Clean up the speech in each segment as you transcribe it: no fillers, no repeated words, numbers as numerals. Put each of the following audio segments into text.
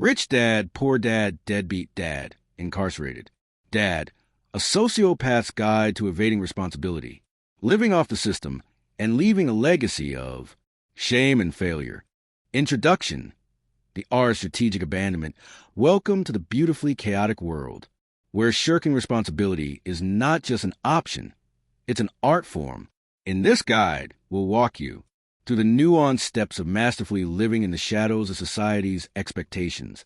Rich Dad, Poor Dad, Deadbeat Dad, Incarcerated. Dad, a sociopath's guide to evading responsibility, living off the system, and leaving a legacy of shame and failure. Introduction. The art of strategic abandonment. Welcome to the beautifully chaotic world, where shirking responsibility is not just an option, it's an art form. In this guide, we'll walk you through the nuanced steps of masterfully living in the shadows of society's expectations,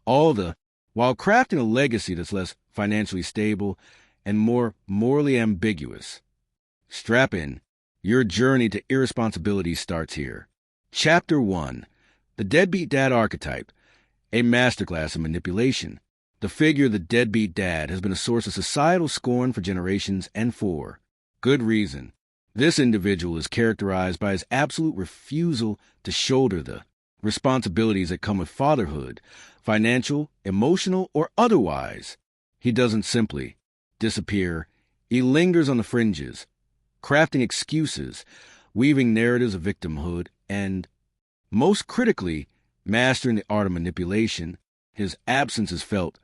while crafting a legacy that's less financially stable and more morally ambiguous. Strap in. Your journey to irresponsibility starts here. Chapter 1. The Deadbeat Dad Archetype, a masterclass in manipulation. The figure of the deadbeat dad has been a source of societal scorn for generations, and for good reason. This individual is characterized by his absolute refusal to shoulder the responsibilities that come with fatherhood, financial, emotional, or otherwise. He doesn't simply disappear. He lingers on the fringes, crafting excuses, weaving narratives of victimhood, and, most critically, mastering the art of manipulation. His absence is felt,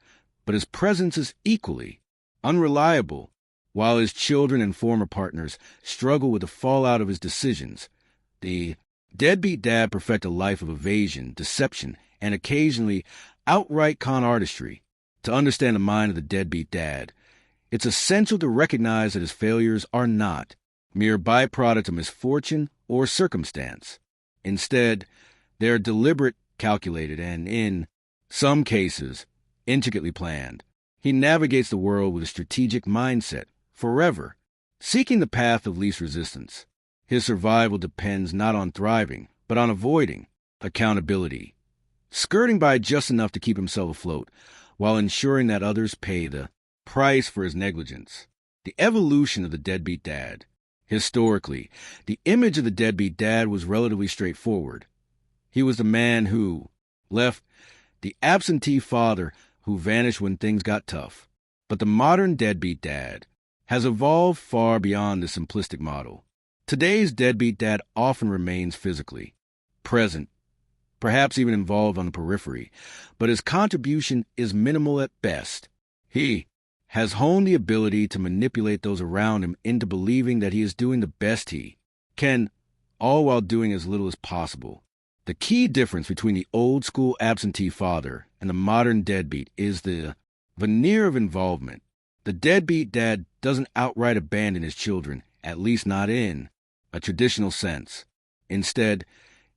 but his presence is equally unreliable. While his children and former partners struggle with the fallout of his decisions, the deadbeat dad perfects a life of evasion, deception, and occasionally outright con artistry. To understand the mind of the deadbeat dad, it's essential to recognize that his failures are not mere byproducts of misfortune or circumstance. Instead, they are deliberate, calculated, and, in some cases, intricately planned. He navigates the world with a strategic mindset, forever seeking the path of least resistance. His survival depends not on thriving, but on avoiding accountability, skirting by just enough to keep himself afloat, while ensuring that others pay the price for his negligence. The evolution of the deadbeat dad. Historically, the image of the deadbeat dad was relatively straightforward. He was the man who left, the absentee father who vanished when things got tough. But the modern deadbeat dad has evolved far beyond this simplistic model. Today's deadbeat dad often remains physically present, perhaps even involved on the periphery, but his contribution is minimal at best. He has honed the ability to manipulate those around him into believing that he is doing the best he can, all while doing as little as possible. The key difference between the old-school absentee father and the modern deadbeat is the veneer of involvement. The deadbeat dad doesn't outright abandon his children, at least not in a traditional sense. Instead,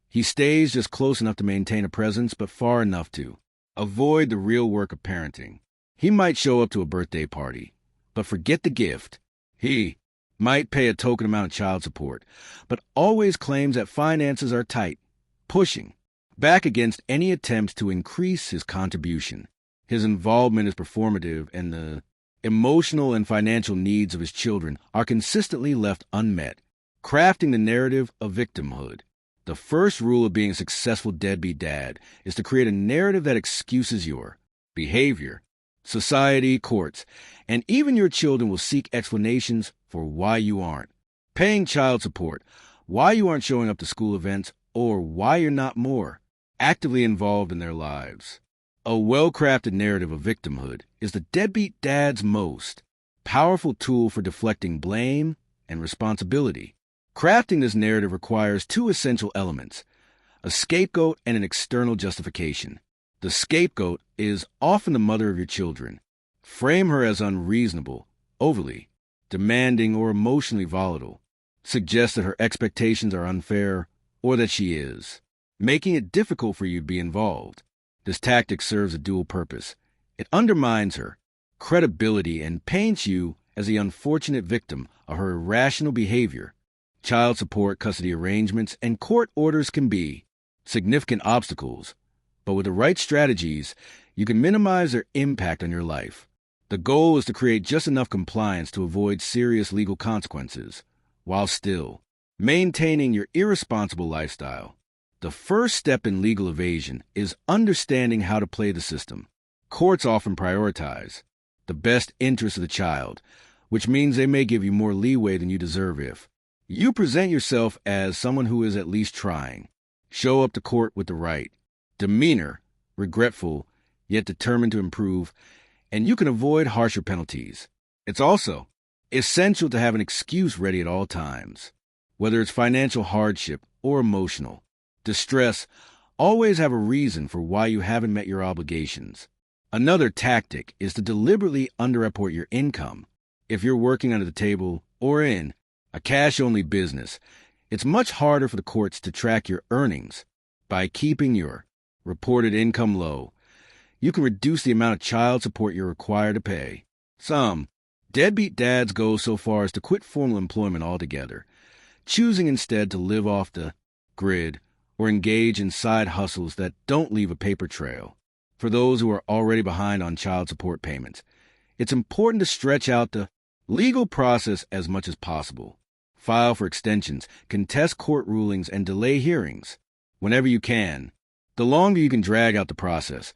he stays just close enough to maintain a presence, but far enough to avoid the real work of parenting. He might show up to a birthday party, but forget the gift. He might pay a token amount of child support, but always claims that finances are tight, pushing back against any attempts to increase his contribution. His involvement is performative, and the emotional and financial needs of his children are consistently left unmet, crafting the narrative of victimhood. The first rule of being a successful deadbeat dad is to create a narrative that excuses your behavior. Society, courts, and even your children will seek explanations for why you aren't paying child support, why you aren't showing up to school events, or why you're not more actively involved in their lives. A well-crafted narrative of victimhood is the deadbeat dad's most powerful tool for deflecting blame and responsibility. Crafting this narrative requires two essential elements: a scapegoat and an external justification. The scapegoat is often the mother of your children. Frame her as unreasonable, overly demanding, or emotionally volatile. Suggest that her expectations are unfair, or that she is, making it difficult for you to be involved. This tactic serves a dual purpose. It undermines her credibility and paints you as the unfortunate victim of her irrational behavior. Child support, custody arrangements, and court orders can be significant obstacles, but with the right strategies, you can minimize their impact on your life. The goal is to create just enough compliance to avoid serious legal consequences, while still maintaining your irresponsible lifestyle. The first step in legal evasion is understanding how to play the system. Courts often prioritize the best interest of the child, which means they may give you more leeway than you deserve if you present yourself as someone who is at least trying. Show up to court with the right demeanor, regretful, yet determined to improve, and you can avoid harsher penalties. It's also essential to have an excuse ready at all times. Whether it's financial hardship or emotional distress, always have a reason for why you haven't met your obligations. Another tactic is to deliberately underreport your income. If you're working under the table or in a cash-only business, it's much harder for the courts to track your earnings. By keeping your reported income low, you can reduce the amount of child support you're required to pay. Some deadbeat dads go so far as to quit formal employment altogether, choosing instead to live off the grid or engage in side hustles that don't leave a paper trail. For those who are already behind on child support payments, it's important to stretch out the legal process as much as possible. File for extensions, contest court rulings, and delay hearings whenever you can. The longer you can drag out the process,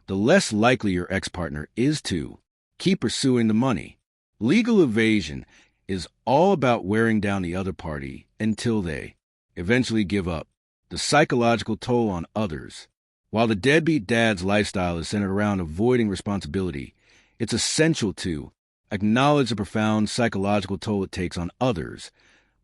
the less likely your ex-partner is to keep pursuing the money. Legal evasion is all about wearing down the other party until they eventually give up. The psychological toll on others. While the deadbeat dad's lifestyle is centered around avoiding responsibility, it's essential to acknowledge the profound psychological toll it takes on others,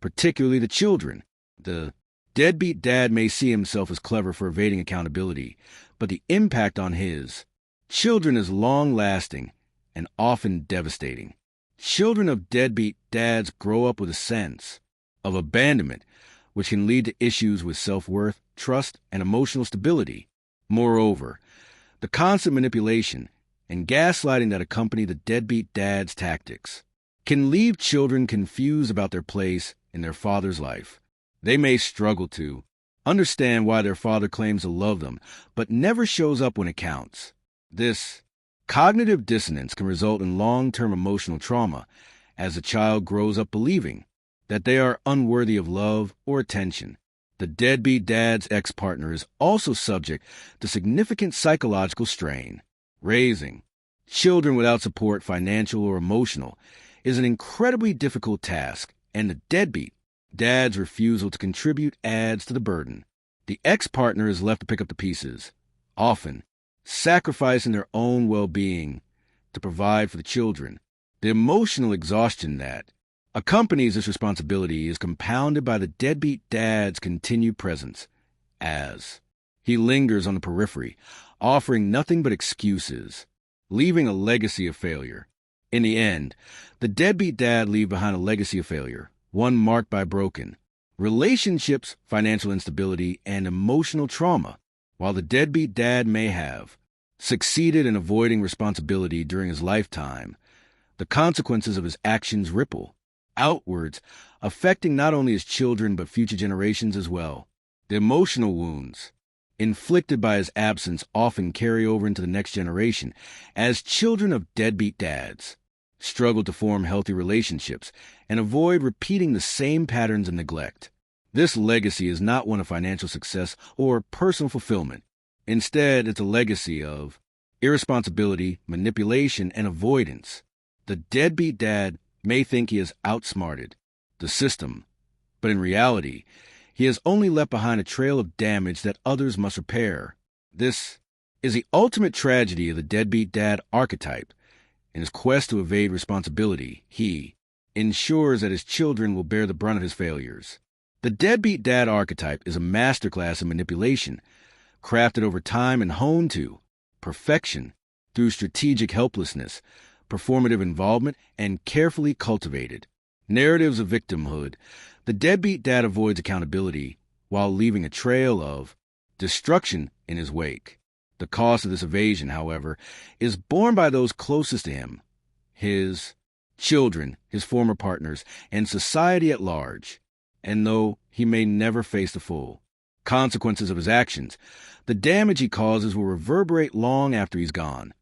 particularly the children. The deadbeat dad may see himself as clever for evading accountability, but the impact on his children is long-lasting and often devastating. Children of deadbeat dads grow up with a sense of abandonment, which can lead to issues with self-worth, trust, and emotional stability. Moreover, the constant manipulation and gaslighting that accompany the deadbeat dad's tactics can leave children confused about their place in their father's life. They may struggle to understand why their father claims to love them, but never shows up when it counts. This cognitive dissonance can result in long-term emotional trauma as the child grows up believing that they are unworthy of love or attention. The deadbeat dad's ex-partner is also subject to significant psychological strain. Raising children without support, financial or emotional, is an incredibly difficult task, and the deadbeat dad's refusal to contribute adds to the burden. The ex-partner is left to pick up the pieces, often sacrificing their own well-being to provide for the children. The emotional exhaustion that accompanies this responsibility is compounded by the deadbeat dad's continued presence, as he lingers on the periphery, offering nothing but excuses, leaving a legacy of failure. In the end, the deadbeat dad leaves behind a legacy of failure, one marked by broken relationships, financial instability, and emotional trauma. While the deadbeat dad may have succeeded in avoiding responsibility during his lifetime, the consequences of his actions ripple outwards, affecting not only his children but future generations as well. The emotional wounds inflicted by his absence often carry over into the next generation, as children of deadbeat dads struggle to form healthy relationships and avoid repeating the same patterns of neglect. This legacy is not one of financial success or personal fulfillment. Instead, it's a legacy of irresponsibility, manipulation, and avoidance. The deadbeat dad may think he has outsmarted the system, but in reality, he has only left behind a trail of damage that others must repair. This is the ultimate tragedy of the deadbeat dad archetype. In his quest to evade responsibility, he ensures that his children will bear the brunt of his failures. The deadbeat dad archetype is a masterclass in manipulation, crafted over time and honed to perfection through strategic helplessness, performative involvement, and carefully cultivated narratives of victimhood. The deadbeat dad avoids accountability while leaving a trail of destruction in his wake. The cost of this evasion, however, is borne by those closest to him, his children, his former partners, and society at large. And though he may never face the full consequences of his actions, the damage he causes will reverberate long after he's gone.